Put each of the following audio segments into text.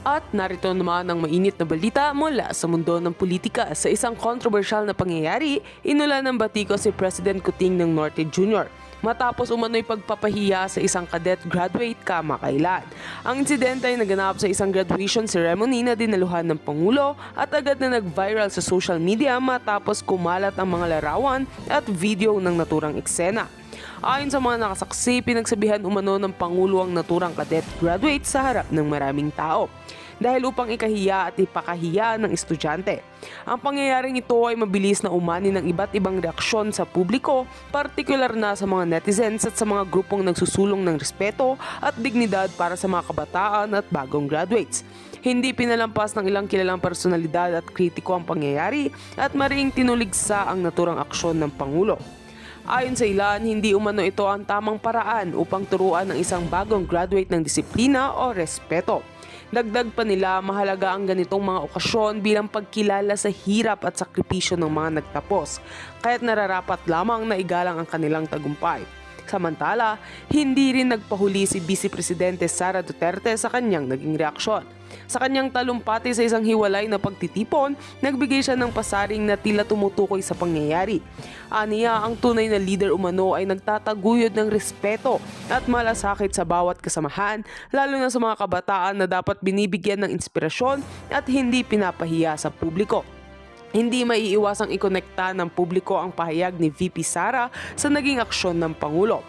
At narito naman ang mainit na balita mula sa mundo ng politika. Sa isang kontrobersyal na pangyayari, inulan ng batiko si President Kuting ng Norte Jr. matapos umano'y pagpapahiya sa isang cadet graduate kamakailan. Ang insidente ay naganap sa isang graduation ceremony na dinaluhan ng Pangulo at agad na nag-viral sa social media matapos kumalat ang mga larawan at video ng naturang eksena. Ayon sa mga nakasaksi, pinagsabihan umano ng Pangulo ang naturang cadet graduate sa harap ng maraming tao dahil upang ikahiya at ipakahiya ng estudyante. Ang pangyayaring ito ay mabilis na umani ng iba't ibang reaksyon sa publiko, partikular na sa mga netizens at sa mga grupong nagsusulong ng respeto at dignidad para sa mga kabataan at bagong graduates. Hindi pinalampas ng ilang kilalang personalidad at kritiko ang pangyayari at mariing tinuligsa ang naturang aksyon ng Pangulo. Ayon sa ilan, hindi umano ito ang tamang paraan upang turuan ng isang bagong graduate ng disiplina o respeto. Dagdag pa nila, mahalaga ang ganitong mga okasyon bilang pagkilala sa hirap at sakripisyo ng mga nagtapos, kaya't nararapat lamang na igalang ang kanilang tagumpay. Samantala, hindi rin nagpahuli si Vice Presidente Sara Duterte sa kanyang naging reaksyon. Sa kanyang talumpati sa isang hiwalay na pagtitipon, nagbigay siya ng pasaring na tila tumutukoy sa pangyayari. Aniya, ang tunay na leader umano ay nagtataguyod ng respeto at malasakit sa bawat kasamahan, lalo na sa mga kabataan na dapat binibigyan ng inspirasyon at hindi pinapahiya sa publiko. Hindi maiiwasang ikonekta ng publiko ang pahayag ni VP Sara sa naging aksyon ng Pangulo.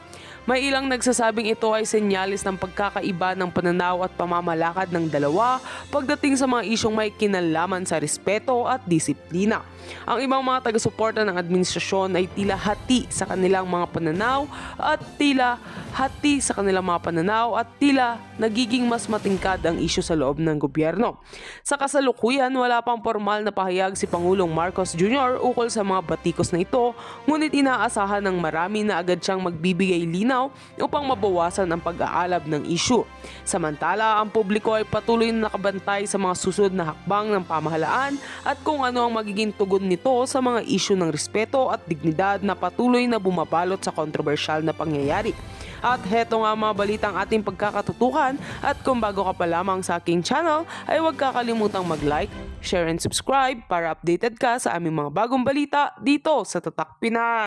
May ilang nagsasabing ito ay senyales ng pagkakaiba ng pananaw at pamamalakad ng dalawa pagdating sa mga isyong may kinalaman sa respeto at disiplina. Ang ibang mga taga-suporta ng administrasyon ay tila hati sa kanilang mga pananaw at tila nagiging mas matingkad ang isyu sa loob ng gobyerno. Sa kasalukuyan, wala pang formal na pahayag si Pangulong Marcos Jr. ukol sa mga batikos na ito, ngunit inaasahan ng marami na agad siyang magbibigay linaw upang mabawasan ang pag-aalab ng isyu. Samantala, ang publiko ay patuloy na nakabantay sa mga susunod na hakbang ng pamahalaan at kung ano ang magiging tugon nito sa mga isyu ng respeto at dignidad na patuloy na bumabalot sa kontrobersyal na pangyayari. At heto nga mga balitang ating pagkakatutukan, at kung bago ka pa lamang sa aking channel ay huwag kakalimutang mag-like, share and subscribe para updated ka sa aming mga bagong balita dito sa Tatak Pinas.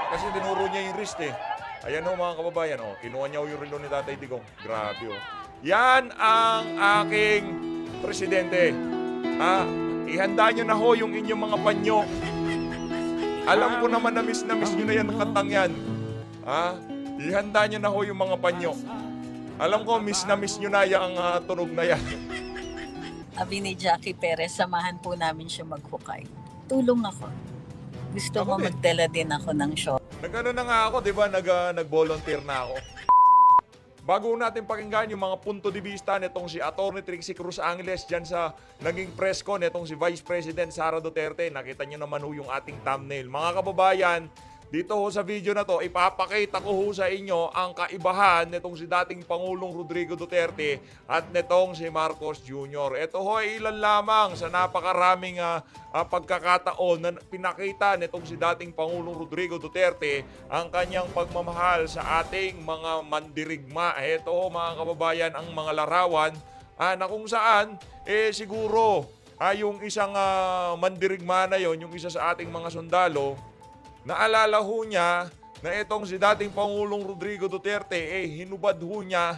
Kasi dinuro niya yung wrist eh. Ayan o mga kababayan, kinuha niya yung relo ni Tatay Digong. Grabe Yan ang aking presidente. Ihanda niyo na ho yung inyong mga panyo. Alam ko naman na miss niyo na yan kantang yan. Ihanda niyo na ho yung mga panyo. Alam ko miss niyo na yung tunog na yan. Sabi ni Jackie Perez, samahan po namin siya maghukay. Tulong ako. Gusto mo magdala din ako ng show. Nagano na nga ako, di ba? Nag-volunteer na ako. Bago natin pakinggan yung mga punto de vista nitong si Atty. Trixie Cruz Angeles dyan sa naging press con nitong si Vice President Sara Duterte. Nakita nyo naman ho yung ating thumbnail. Mga kababayan, dito ho sa video na to, ipapakita ko ho sa inyo ang kaibahan nitong si dating Pangulong Rodrigo Duterte at nitong si Marcos Jr. Ito ho ay ilan lamang sa napakaraming pagkakataon na pinakita nitong si dating Pangulong Rodrigo Duterte ang kanyang pagmamahal sa ating mga mandirigma. Ito ho mga kababayan ang mga larawan na kung saan siguro yung isang mandirigma na yon, yung isa sa ating mga sundalo, naalala ho niya na itong si dating Pangulong Rodrigo Duterte, hinubad ho niya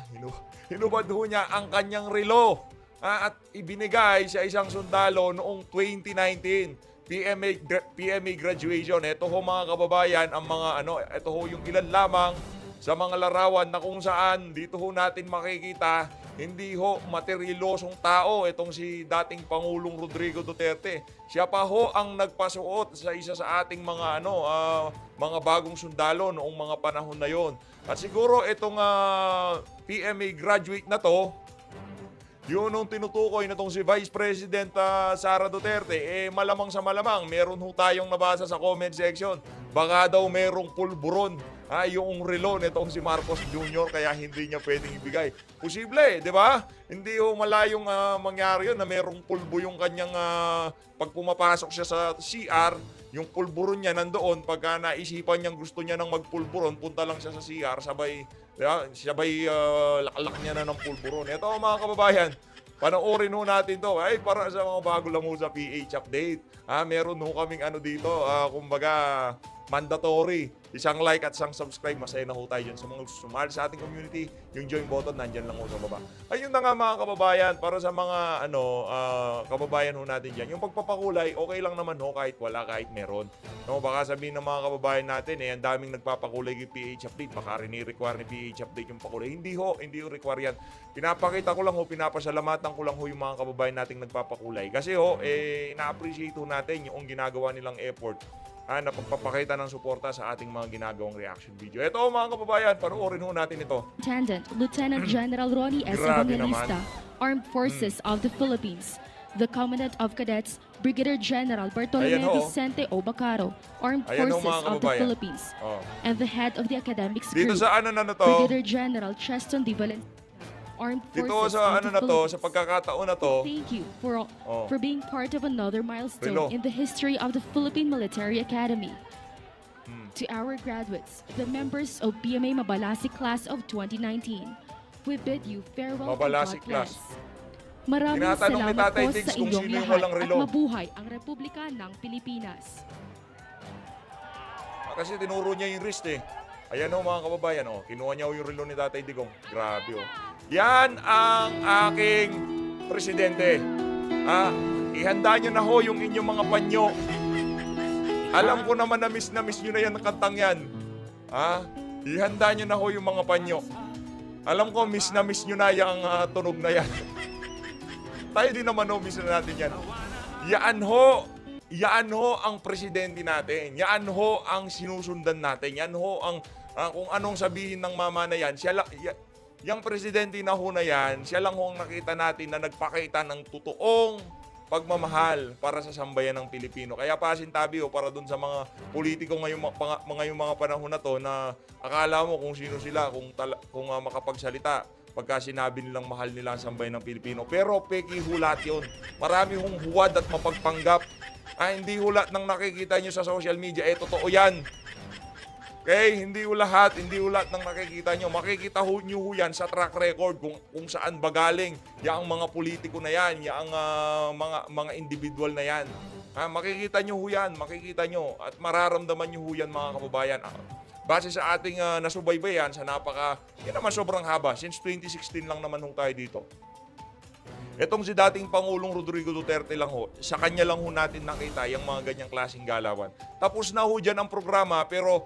ang kanyang relo at ibinigay sa isang sundalo noong 2019, PMA graduation. Ito ho mga kababayan, ang mga ito ho yung ilan lamang sa mga larawan na kung saan dito ho natin makikita hindi ho materyalosong tao itong si dating Pangulong Rodrigo Duterte. Siya pa ho ang nagpasuot sa isa sa ating mga mga bagong sundalo noong mga panahon na yon. At siguro itong PMA graduate na to, yun ang tinutukoy na tong si Vice President Sara Duterte, malamang sa malamang, meron ho tayong nabasa sa comment section baka daw merong pulburon yung relo nitong si Marcos Jr. kaya hindi niya pwedeng ibigay. Posible, di ba? Hindi ho malayong mangyari yun na merong pulbo yung kanyang pag pumapasok siya sa CR, yung pulburon niya nandoon. Pagka naisipan niyang gusto niya ng magpulburon, punta lang siya sa CR, sabay laklak niya na ng pulburon. Ito mga kababayan, panoorin ho natin to. Ay, para sa mga bago lang ho sa PH Update. Meron ho kaming dito, kumbaga, mandatory. Isang like at isang subscribe. Masaya na ho tayo dyan sa mga sumali sa ating community. Yung join button, nandyan lang ho sa baba. Ayun na nga mga kababayan, para sa mga kababayan ho natin dyan. Yung pagpapakulay, okay lang naman ho kahit wala, kahit meron. No, baka sabihin ng mga kababayan natin, ang daming nagpapakulay yung PH Update. Baka rini-require ni PH Update yung pakulay. Hindi ho require yan. Pinapakita ko lang ho, pinapasalamatan ko lang ho yung mga kababayan nating nagpapakulay. Kasi na-appreciate ho natin yung ginagawa nilang effort na pagpapakita ng suporta sa ating mga ginagawang reaction video. Ito mga kababayan, panoorin ho natin ito. Lieutenant General Ronnie S. Grabe Evangelista, naman. Armed Forces of the Philippines. The Commandant of Cadets, Brigadier General Bartolome Ayan ho. Vicente O. Bacaro, Armed Ayan ho, Forces mga of the kababayan. Philippines. Oh. And the head of the academic Dito group, sa na to, Brigadier General Cheston D. Valenzuela, Armed dito Forces sa of the na to, Philippines. sa pagkakataon na to, Thank you for Oh. being part of another milestone Relo. in the history of the Philippine Military Academy. Hmm. To our graduates, the members of PMA Mabalasik Class of 2019, we bid you farewell Mabalasik and God class. bless. Maraming Tinatanong ni salamat Tatay po Diggs sa kung inyong sino yung lahat walang at relo. mabuhay ang Republika ng Pilipinas. Kasi tinuro niya yung wrist eh. Ayan o mga kababayan, kinuha niya yung relo ni Tatay Digong. Grabe o. Yan ang aking presidente. Ihanda nyo na ho yung inyong mga panyo. Alam ko naman na miss nyo na yan ang kantang yan. Ihanda nyo na ho yung mga panyo. Alam ko miss nyo na yung tunog na yan. Tayo din naman miss na natin yan. Yan ho ang presidente natin. Yan ho ang sinusundan natin. Yan ho ang kung anong sabihin ng mama na yan. Yung presidente na ho na yan, siya lang ho ang nakita natin na nagpakita ng totoong pagmamahal para sa sambayan ng Pilipino. Kaya pasintabi para dun sa mga politiko ngayong mga panahon na to na akala mo kung sino sila, kung makapagsalita pagka sinabi nilang mahal nila ang sambayan ng Pilipino. Pero peki hulat yun. Marami hong huwad at mapagpanggap. Hindi hulat ng nakikita nyo sa social media. Totoo yan. Okay, hindi ho lahat ng nakikita nyo. Makikita nyo yan sa track record kung saan ba galing yung mga politiko na yan, yung mga individual na yan. Makikita nyo yan, makikita nyo at mararamdaman nyo yan mga kababayan. Base sa ating nasubaybayan sa yun naman sobrang haba. Since 2016 lang naman ho tayo dito. Etong si dating Pangulong Rodrigo Duterte lang ho, sa kanya lang ho natin nakita yung mga ganyang klaseng galawan. Tapos na ho dyan ang programa pero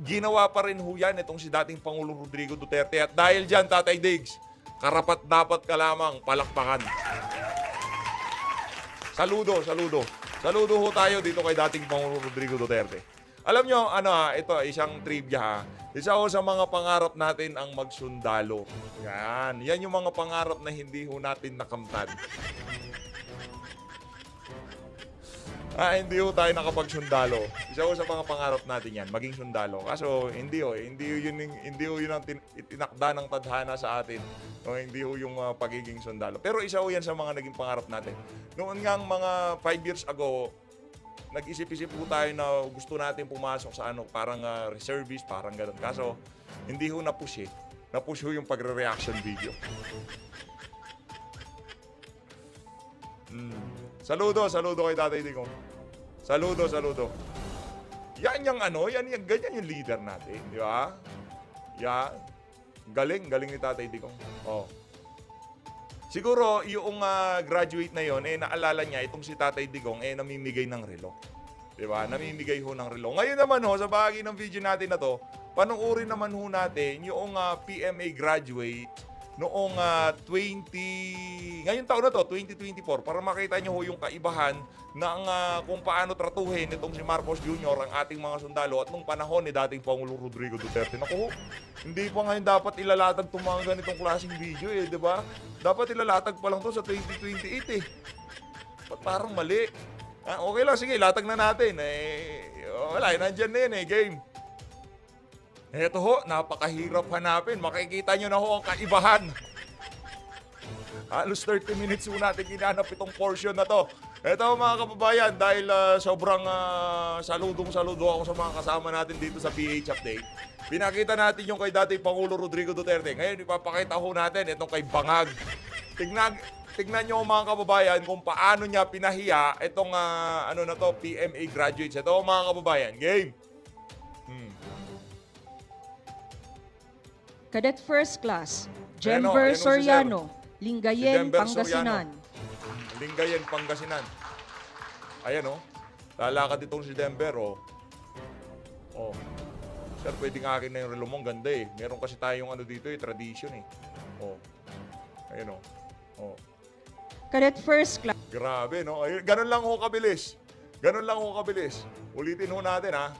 ginawa pa rin ho yan itong si dating Pangulong Rodrigo Duterte. At dahil dyan, Tatay Diggs, karapat-dapat ka lamang palakpakan. Saludo ho tayo dito kay dating Pangulong Rodrigo Duterte. Alam nyo, ito, isang trivia Isa ho sa mga pangarap natin ang magsundalo. Yan yung mga pangarap na hindi ho natin nakamtan. Hindi ho tayo nakapagsundalo. Isa ho sa mga pangarap natin yan, maging sundalo. Kaso hindi ho yun ang itinakda ng tadhana sa atin. No, hindi ho yung pagiging sundalo. Pero isa ho yan sa mga naging pangarap natin. Noon nga mga 5 years ago, nag-isip-isip po tayo na gusto natin pumasok sa parang reservist, parang gano'n. Kaso hindi ho na-push eh. Na-push ho yung pagre-reaction video. Saludo kay Tatay Digong. Saludo. Yan yung ganyan yung leader natin, di ba? Yan. Galing ni Tatay Digong. Siguro, yung graduate na yon naalala niya, itong si Tatay Digong, namimigay ng relo. Diba? Namimigay ho ng relo. Ngayon naman sa bahagi ng video natin na to, panuorin naman ho natin yung PMA graduate noong ngayong taon na to, 2024, para makita nyo ho yung kaibahan ng kung paano tratuhin itong si Marcos Jr. ang ating mga sundalo at nung panahon ni dating Pangulong Rodrigo Duterte. Naku, hindi pa ngayon dapat ilalatag itong mga ganitong klaseng video di ba? Dapat ilalatag pa lang to sa 2028 Ba't parang mali? Okay lang, sige, latag na natin. Wala, nandyan na yan game. Eto ho, napakahirap hanapin. Makikita nyo na ho ang kaibahan. Halos 30 minutes ho natin ginanap itong portion na to. Eto mga kababayan, dahil sobrang saludong-saludo ako sa mga kasama natin dito sa PH Update. Pinakita natin yung kay dating Pangulo Rodrigo Duterte. Ngayon, ipapakita ho natin itong kay Bangag. Tignan nyo mga kababayan kung paano niya pinahiya itong PMA graduates. Ito mga kababayan, game. Cadet First Class, Ayan o, Jenver ayan o si Soriano, Lingayen, Denver Pangasinan. Lingayen, Pangasinan. Ayan o. Lalakad itong si Denver o. Oh. Sir, pwedeng akin na yung relo mo. Ang ganda eh. Meron kasi tayong dito tradition eh. Oh. Ayan o. Oh. Cadet First Class, Grabe, no? Ayun, ganun lang ho kabilis. Ganun lang ho kabilis. Ulitin ho natin, ha?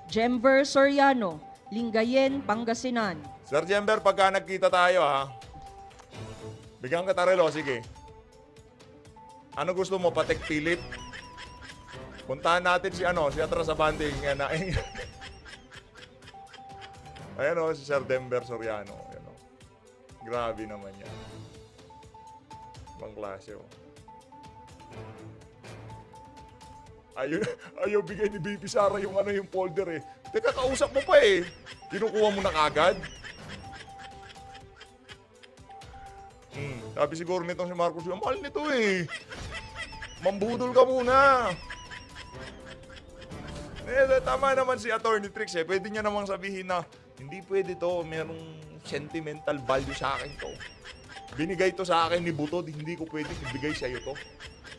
Jenver Soriano, Lingayen, Pangasinan. Sir Jember, pagka nagkita tayo, ha? Bigyan ka relo, sige. Ano gusto mo, Patek Philip? Puntahan natin si Atras Abante. Ayan o, si Sir Denver Soriano. Ayan o. Grabe naman yan. Ibang klase o. Ayaw bigay ni Baby Sara yung yung folder eh. Teka, kausap mo pa eh. Kinukuha mo na kagad. Sabi siguro nitong si Marcos, mahal nito eh. Mambudol ka muna. Tama naman si Attorney Trix eh. Pwede niya namang sabihin na, hindi pwede to, merong sentimental value sa akin to. Binigay to sa akin ni Butod, hindi ko pwede ibigay sa iyo to.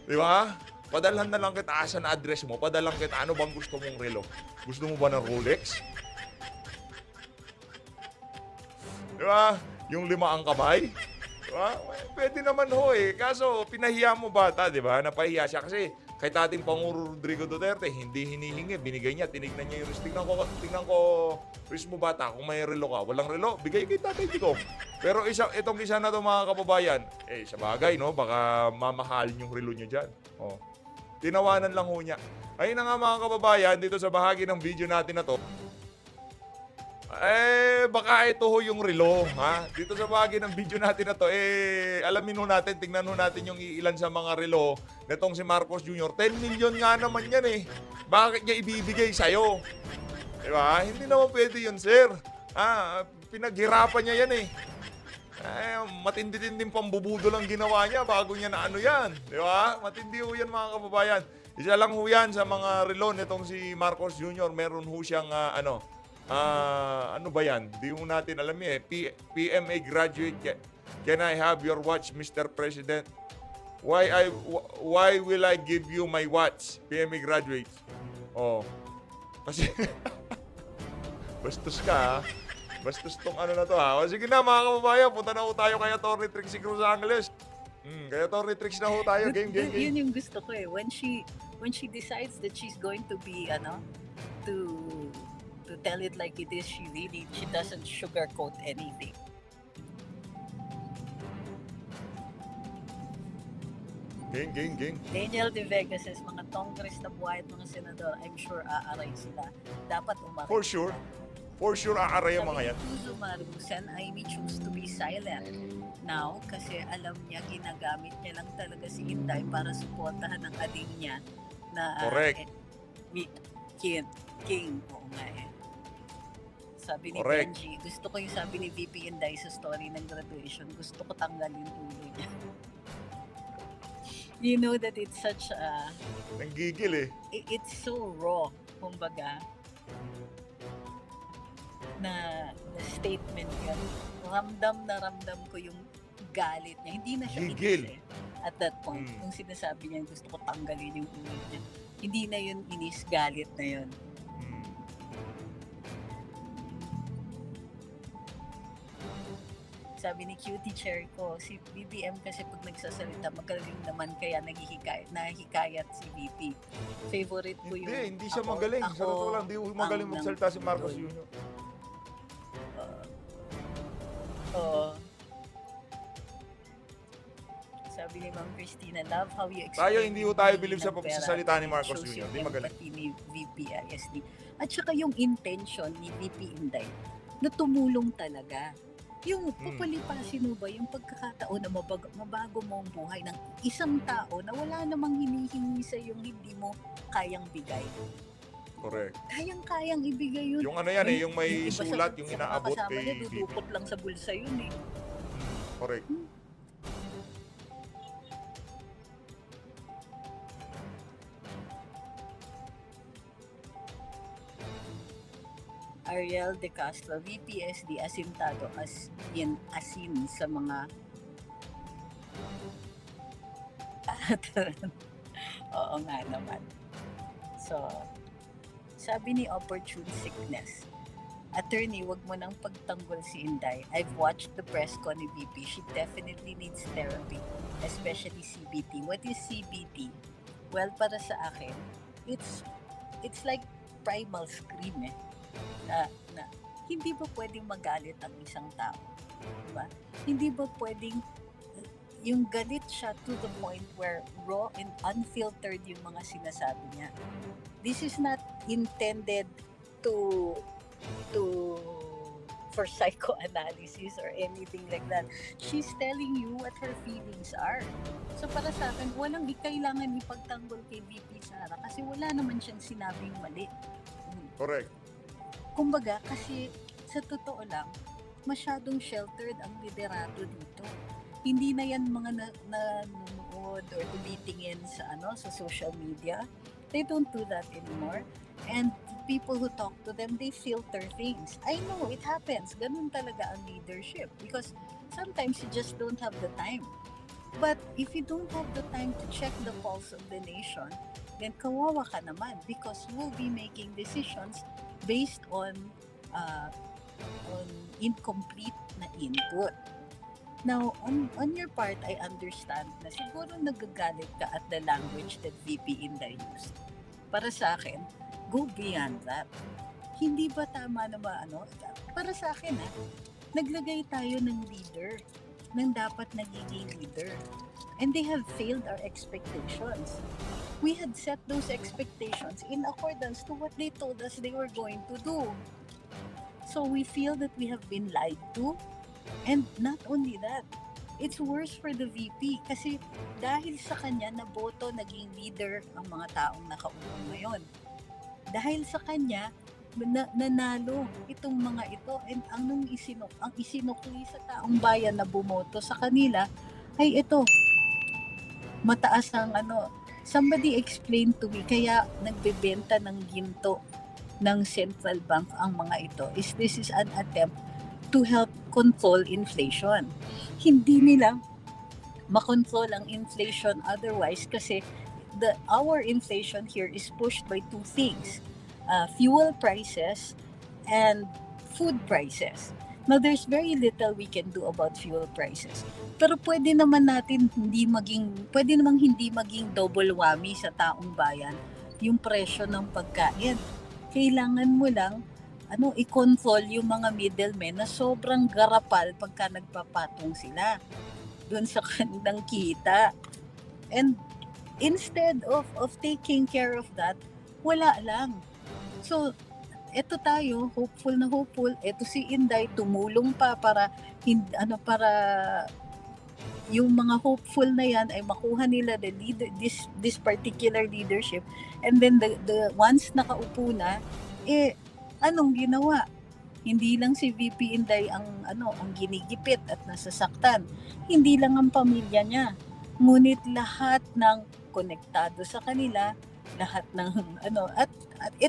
Di ba? Padalhan na lang kita asan na address mo, padalhan kita ano bang gusto mong relo. Gusto mo ba ng Rolex? Di ba? Yung 5 ang kamay? Di ba? Pwede naman ho eh. Kaso pinahiya mo bata, di ba? Napahiya siya kasi kay dating Pangulo Rodrigo Duterte, hindi hinihingi, binigay niya, tinignan niya yung wrist. Tingnan ko, wrist mo bata, kung may relo ka, walang relo, bigay kay Tatay Tico. Pero itong isa na to mga kababayan, sa bagay, no, baka mamahalin yung relo niya dyan. Oh. Tinawanan lang ho niya. Ayun na nga mga kababayan, dito sa bahagi ng video natin na to, baka ito ho yung relo, ha? Dito sa bahagi ng video natin na to, alamin ho natin, tingnan ho natin yung ilan sa mga relo netong si Marcos Jr. 10 million nga naman yan eh. Bakit niya ibibigay sa'yo? Diba? Hindi naman pwede yun, sir. Pinaghirapan niya yan eh. Matindi-tinding pambubudo lang ginawa niya bago niya na yan. Diba? Matindi ho yan mga kababayan. Isa lang ho yan sa mga relo netong si Marcos Jr. Meron ho siyang ano ba yan? Di mo natin alam eh. PMA graduate. Can I have your watch, Mr. President? Why will I give you my watch? PMA graduate. Oh. Kasi bastos ka ha. Bastos tong na to ha. O sige na mga kababayan, punta na ho tayo kay Atty. Trixie Cruz Angeles. Kaya Atty. Trix na ho tayo. Game. Yun yung gusto ko eh. When she decides that she's going to be to tell it like it is, she doesn't sugarcoat anything. Game. Daniel De Vega says, mga Congress na buhay at mga senador, I'm sure aaray sila. Dapat umaray. For sure. For sure aaray ang mga yan. Tuzo Marusan, I may choose to be silent now kasi alam niya ginagamit niya lang talaga si Inday para suportahan ang ading niya na Correct. King. Oo nga eh. Sabi ni Correct. Benji, gusto ko yung sabi ni VP Inday sa story ng graduation, gusto ko tanggalin ulo niya. You know that it's such a... Nanggigil eh. It's so raw, kumbaga, na statement yun. Ramdam ko yung galit niya. Hindi na siya Gigil. inis eh. At that point, nung sinasabi niya, gusto ko tanggalin yung ulo niya. Hindi na yun inis, galit na yun. Sabi ni Cutie Cherry ko, si BBM kasi pag nagsasalita, magaling naman kaya nahikayat si VP. Favorite ko yung... Hindi siya magaling. Sa totoo lang, hindi magaling magsalita si Marcos Jr. Sabi sabi ni Ma'am Christina, love how you explain. Tayo, hindi ho tayo yung believe sa meaning ng pera. pagsasalita ni Marcos Shows Jr. yung Di magaling. empathy ni VP ISD. At saka yung intention ni VP Inday na tumulong talaga. Yung papalipasin mo ba yung pagkakataon na mabago mo ang buhay ng isang tao na wala namang hinihingi sa yung hindi mo kayang bigay. Correct. Kayang-kayang ibigay yun. Yung ano yan yung may iba sa- sulat, yung sa mga inaabot kasama kay niya, VP. dudukot lang sa bulsa yun eh. Correct. Ariel De Castro, VPSD asintado as in asin sa mga oo nga naman. So, sabi ni Opportune Sickness, Attorney, wag mo nang pagtanggol si Inday. I've watched the press con ni VP. She definitely needs therapy, especially CBT. What is CBT? Well, para sa akin, it's like primal scream eh. Na hindi ba pwedeng magalit ang isang tao? Diba? Hindi ba pwedeng yung galit siya to the point where raw and unfiltered yung mga sinasabi niya. This is not intended for psychoanalysis or anything like that. She's telling you what her feelings are. So para sa akin, walang kailangan ipagtanggol kay VP Sara kasi wala naman siyang sinabing mali. Correct. Kumbaga, kasi sa totoo lang, masyadong sheltered ang liderato dito. Hindi na yan mga nanonood or tumitingin sa social media. They don't do that anymore. And people who talk to them, they filter things. I know, it happens. Ganun talaga ang leadership. Because sometimes you just don't have the time. But if you don't have the time to check the pulse of the nation, then kawawa ka naman because you will be making decisions based on incomplete na input. Now, on your part, I understand na siguro nagagalit ka at the language that VP Inday used. Para sa akin, go beyond that. Hindi ba tama na para sa akin naglagay tayo ng leader, ng dapat nagiging leader. And they have failed our expectations. We had set those expectations in accordance to what they told us they were going to do. So we feel that we have been lied to. And not only that, it's worse for the VP kasi dahil sa kanya naboto naging leader ang mga taong nakaupo ngayon. Dahil sa kanya nanalo itong mga ito and ang isinukli sa taong bayan na bumoto sa kanila ay ito. Mataas ang somebody explain to me kaya nagbebenta ng ginto ng central bank ang mga ito this is an attempt to help control inflation. Hindi nila makontrol ang inflation otherwise kasi our inflation here is pushed by two things. Fuel prices and food prices. Now, there's very little we can do about fuel prices. Pero pwede namang hindi maging double whammy sa taong bayan yung presyo ng pagkain. Kailangan mo lang i-control yung mga middlemen na sobrang garapal pagka nagpapatong sila doon sa kanilang kita. And instead of taking care of that, wala lang. So, eto tayo, hopeful. Eto si Inday, tumulong pa para yung mga hopeful na yan ay makuha nila this particular leadership. And then the once nakaupo na, anong ginawa? Hindi lang si VP Inday ang ginigipit at nasasaktan. Hindi lang ang pamilya niya. Ngunit lahat ng konektado sa kanila, lahat ng at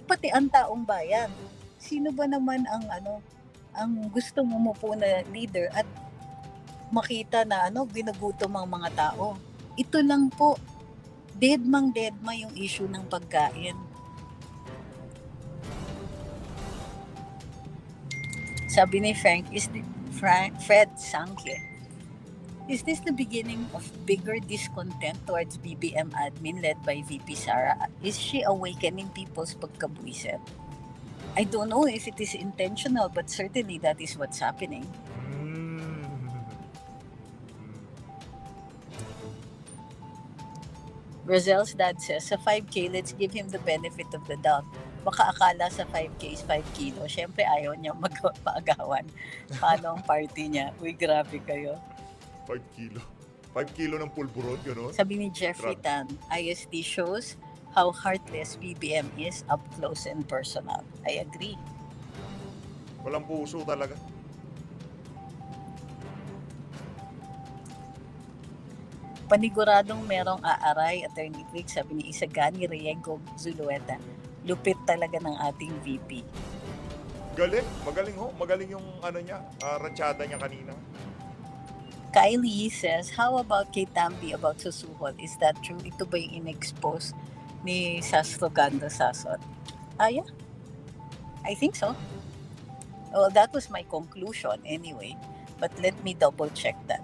pati ang taong bayan. Sino ba naman ang gusto umupo na leader at makita na ginugutom ang mga tao? Ito lang po, deadma yung issue ng pagkain. Sabi ni Fred Sankye, is this the beginning of bigger discontent towards BBM admin led by VP Sara? Is she awakening people's pagkabuiset? I don't know if it is intentional, but certainly that is what's happening. Rosel's dad says, sa 5K, let's give him the benefit of the doubt. Baka akala sa 5K is 5 kilo. Siyempre, ayaw niya magpaagawan. Paano ang party niya? Uy, grabe kayo. 5 kilo. 5 kilo ng pulburot, gano'n? Sabi ni Jeffrey Tan, ISD shows how heartless BBM is up close and personal. I agree. Walang puso talaga. Paniguradong merong aaray, Attorney Quick, sabi ni Isagani Riego Zulueta. Lupit talaga ng ating VP. Galing. Magaling ho. Magaling yung ano niya, ranchada niya kanina. Kylie says, how about kay Tambi about Susuhol? Is that true? Ito ba yung in-expose ni Sastrogando Sasot? Yeah. I think so. Well, that was my conclusion anyway. But let me double check that.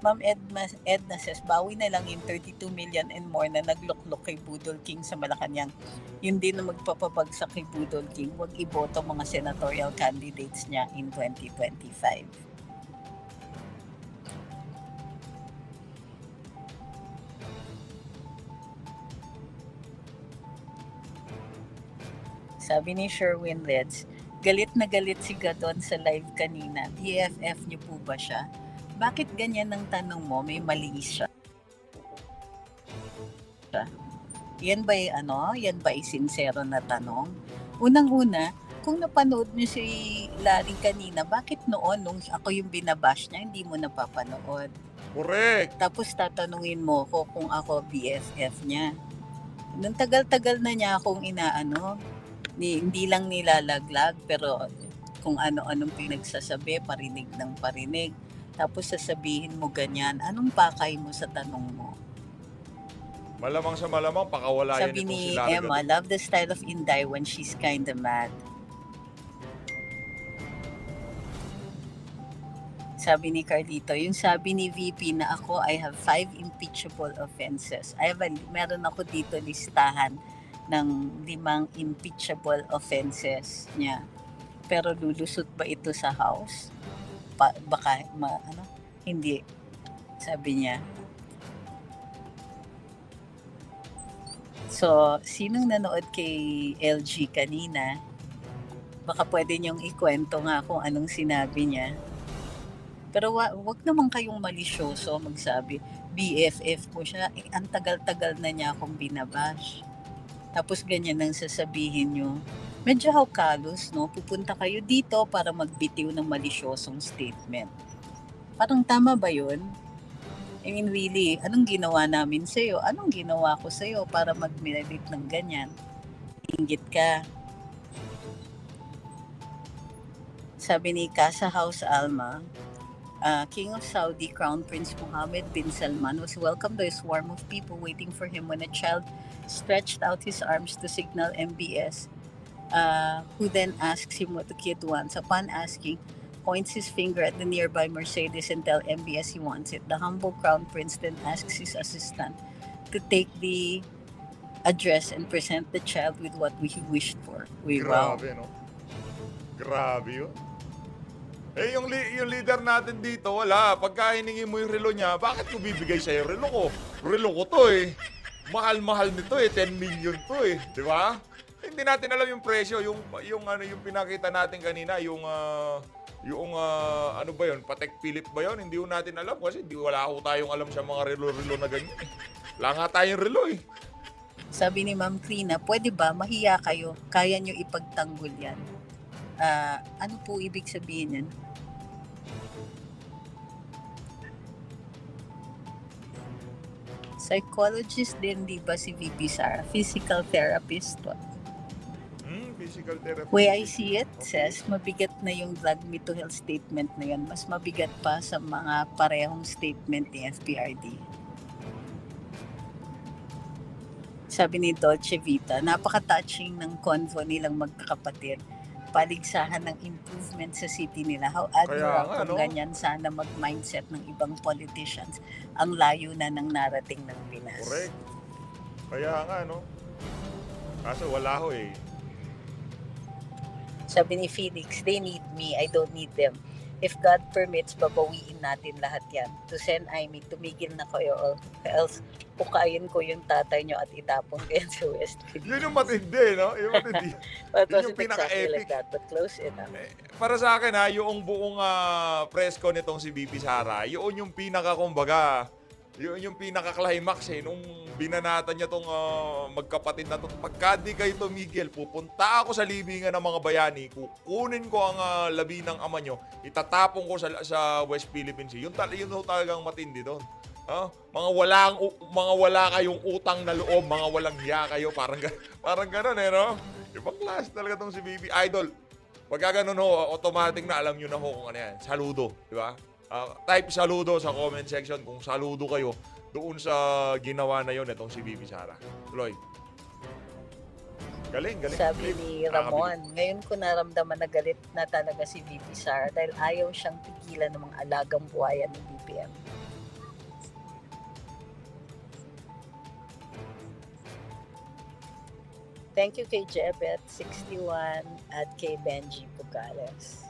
Ma'am Edna says, bawi na lang yung 32 million and more na nagluklok kay Budol King sa Malacanang. Yun din na magpapabagsak kay Budol King, huwag iboto mga senatorial candidates niya in 2025. Sabi ni Sherwin Leds, galit na galit si Gadon sa live kanina. BFF niyo po ba siya? Bakit ganyan ang tanong mo? May mali siya. Yan ba yan ba sincero na tanong? Unang-una, kung napanood niyo si Larry kanina, bakit noon nung ako yung binabash niya, hindi mo napapanood? Correct. Tapos tatanungin mo ko kung ako BFF niya. Nung tagal-tagal na niya akong hindi lang nilalaglag, pero kung ano-anong pinagsasabi, parinig ng parinig. Tapos sasabihin mo ganyan, anong pakay mo sa tanong mo? Malamang sa malamang, pakawala Sabi yan itong ni si Larry Emma, Gadon. love the style of Inday when she's kinda mad. Sabi ni Carlito, yung sabi ni VP na ako, I have 5 impeachable offenses. Meron ako dito listahan ng 5 impeachable offenses niya. Pero lulusot ba ito sa House? Baka hindi, sabi niya. So, sinong nanood kay LG kanina, baka pwede niyong ikwento nga kung anong sinabi niya. Pero wag naman kayong malisyoso magsabi, BFF mo siya, ang tagal-tagal na niya akong binabash. Tapos ganyan ang sasabihin niyo. Medyo hawkalos, no? Pupunta kayo dito para magbitiw ng malisyosong statement. Parang tama ba yun? I mean, really, anong ginawa namin sa'yo? Anong ginawa ko sa'yo para mag-merit ng ganyan? Inggit ka. Sabi ni Casa House Alma, King of Saudi Crown Prince Mohammed bin Salman was welcomed by a swarm of people waiting for him when a child stretched out his arms to signal MBS. Who then asks him what the kid wants. Upon asking, points his finger at the nearby Mercedes and tell MBS he wants it. The humble crown prince then asks his assistant to take the address and present the child with what he wished for. Wow. Grabe, no? Grabe yun. Yung leader natin dito, wala. Pagka hiningi mo yung relo niya, bakit ko bibigay sa'yo relo ko? Relo ko to eh. Mahal-mahal nito eh. 10 million to eh. Di ba? Hindi natin alam yung presyo, yung pinakita natin kanina, ano ba yun, Patek Philippe ba yun? Hindi ko natin alam kasi wala ko tayong alam sa mga relo-relo na ganyan. Wala nga tayong relo eh. Sabi ni Ma'am Trina, pwede ba mahiya kayo? Kaya nyo ipagtanggol yan? Ano po ibig sabihin yan? Psychologist din, di ba si VP Sara? Physical therapist? Physical therapy. Way I see it, says, mabigat na yung drug me to health statement na yan. Mas mabigat pa sa mga parehong statement ni FPRD. Sabi ni Dolce Vita, napaka-touching ng convo nilang magkakapatid. Paligsahan ng improvement sa city nila. How admirable kung ganyan sana mag-mindset ng ibang politicians. Ang layo na ng narating ng Pinas. Correct. Kaya nga, no? Kaso wala ho eh. Sabi ni Felix, they need me, I don't need them. if God permits, babawiin natin lahat yan. To send Amy, tumigil na kayo or else pukayin ko yung tatay nyo at itapon kayo sa West Philippines. Yun yung matindi, no? Yung matindi. But Yun yung wasn't exactly pinaka-epic. like that, but close enough. Para sa akin ha, yung buong press con nitong si VP Sara, yun yung kumbaga, yun yung pinaka-climax nung binanatan niya tong magkapatid na to. Pagka di kayo tumigil, pupunta ako sa libingan ng mga bayani, kukunin ko ang labi ng ama nyo, itatapon ko sa West Philippine Sea. Yun talagang matindi doon. Mga wala kayong utang na loob, mga walang hiya kayo, parang gano'n no? Ibang class talaga tong si VP. Idol, pagka ganun automatic na alam nyo na kung ano yan. Saludo, di ba? Type saludo sa comment section kung saludo kayo doon sa ginawa na yon itong si VP Sara. Tuloy. Galing. Sabi ni Ramon, ngayon ko naramdaman na galit na talaga si VP Sara dahil ayaw siyang pigilan ng mga alagang buhayan ng BPM. Thank you kay Jebet61 at kay Benji Pugales.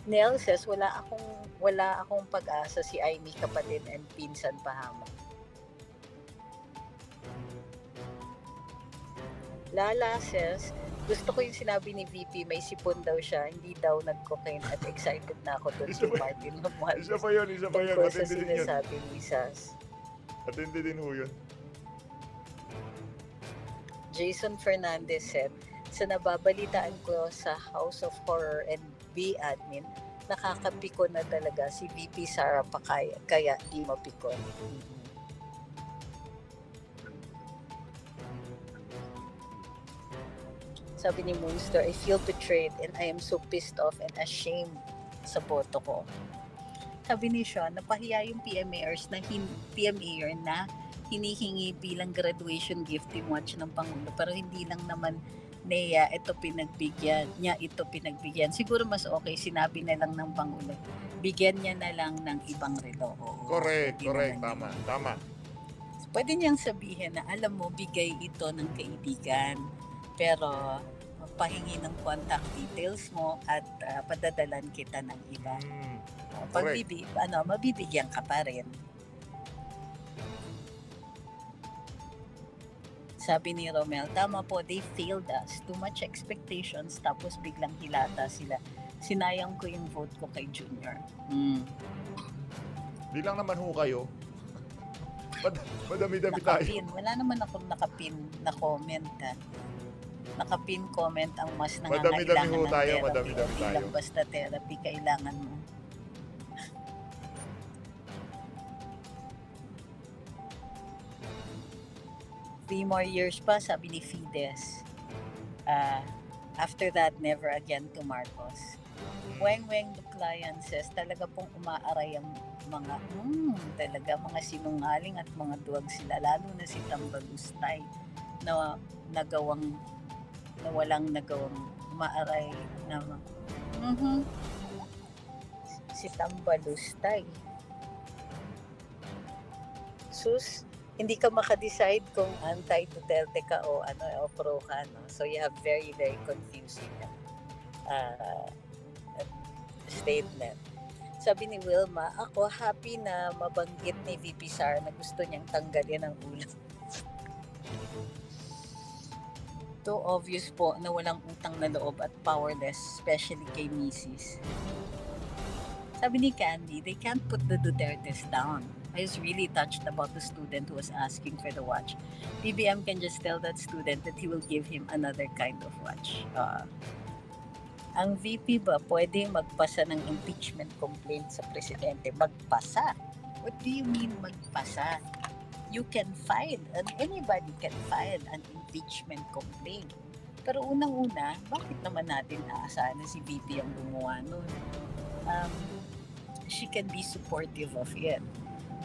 Nell says, wala akong pag-asa si Amy kapatid and pinsan pahamak. Lala says, gusto ko yung sinabi ni VP, may sipon daw siya, hindi daw nag-cocaine at excited na ako doon si Martin Romualdez. Isa pa yun. Tungkol sa Matindi din yun. sinasabi ni Sas. Matindi din ho yun. Jason Fernandez said, sa nababalitaan ko sa House of Horror and B admin, nakakapikon na talaga si VP Sara pa kaya di mapikon. Sabi ni Moonster, I feel betrayed and I am so pissed off and ashamed sa boto ko. Sabi ni Sean, napahiya yung PMAers na PMAer na hinihingi bilang graduation gift yung watch ng Pangulo pero hindi lang naman niya ito pinagbigyan. Siguro mas okay, sinabi na lang ng Pangulo. Bigyan niya na lang ng ibang relo. Correct. Tama. Pwede niyang sabihin na alam mo, bigay ito ng kaibigan. Pero pahingi ng contact details mo at padadalan kita ng iba. Mabibigyan ka pa rin. Sabi ni Romel, tama po, they failed us. Too much expectations, tapos biglang hilata sila. Sinayang ko yung vote ko kay Junior. Di lang naman ho kayo. Madami-dami tayo. Nakapin. Wala naman akong nakapin na comment. Nakapin comment ang mas nangangailangan Madami-dami ho ng tayo, therapy. madami-dami Hindi tayo. lang basta therapy kailangan mo. Three more years pa, sabi ni Fides. After that, never again to Marcos. Weng Luclayan says, talaga pong umaaray ang mga sinungaling at mga duwag sila, lalo na si Tambalustay na walang nagawang umaaray na si Tambalustay. Sus, hindi ka makadecide kung anti-Duterte ka o pro ka, no? So you have very, very confusing statement. Sabi ni Wilma, ako happy na mabanggit ni VP Sara na gusto niyang tanggalin ang ulo. Too obvious po na walang utang na loob at powerless, especially kay Mrs. Sabi ni Candy, they can't put the Dutertes down. I was really touched about the student who was asking for the watch. BBM can just tell that student that he will give him another kind of watch. Ang VP ba pwede magpasa ng impeachment complaint sa presidente? Magpasa? What do you mean magpasa? You can file, and anybody can file an impeachment complaint. Pero unang-una, bakit naman natin aasahan na si VP ang gumawa nun? She can be supportive of it.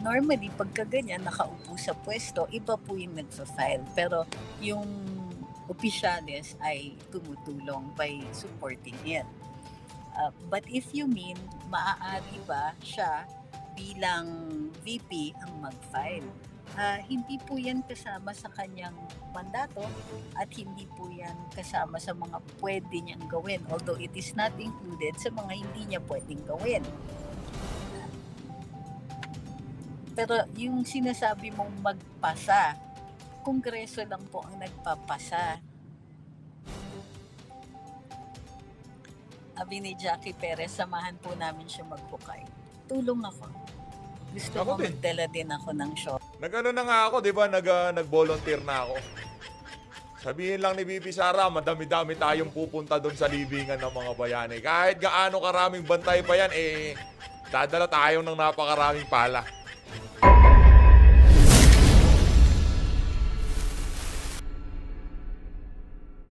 Normally, pagka ganyan, nakaupo sa pwesto, iba po yung nagfa-file. Pero yung opisyales ay tumutulong by supporting it. But if you mean, maaari ba siya bilang VP ang mag-file? Hindi po yan kasama sa kanyang mandato at hindi po yan kasama sa mga pwede niyang gawin. Although it is not included sa mga hindi niya pwedeng gawin. Pero yung sinasabi mong magpasa, Kongreso lang po ang nagpapasa. Sabi ni Jackie Perez, samahan po namin siya maghukay. Tulong ako. Gusto Ako ko din. magdala din ako ng shot. Nag-ano na nga ako, di ba? Nag-volunteer na ako. Sabihin lang ni Bibi Sara, madami-dami tayong pupunta doon sa libingan ng mga bayani. Kahit gaano karaming bantay pa yan, dadala tayo ng napakaraming pala.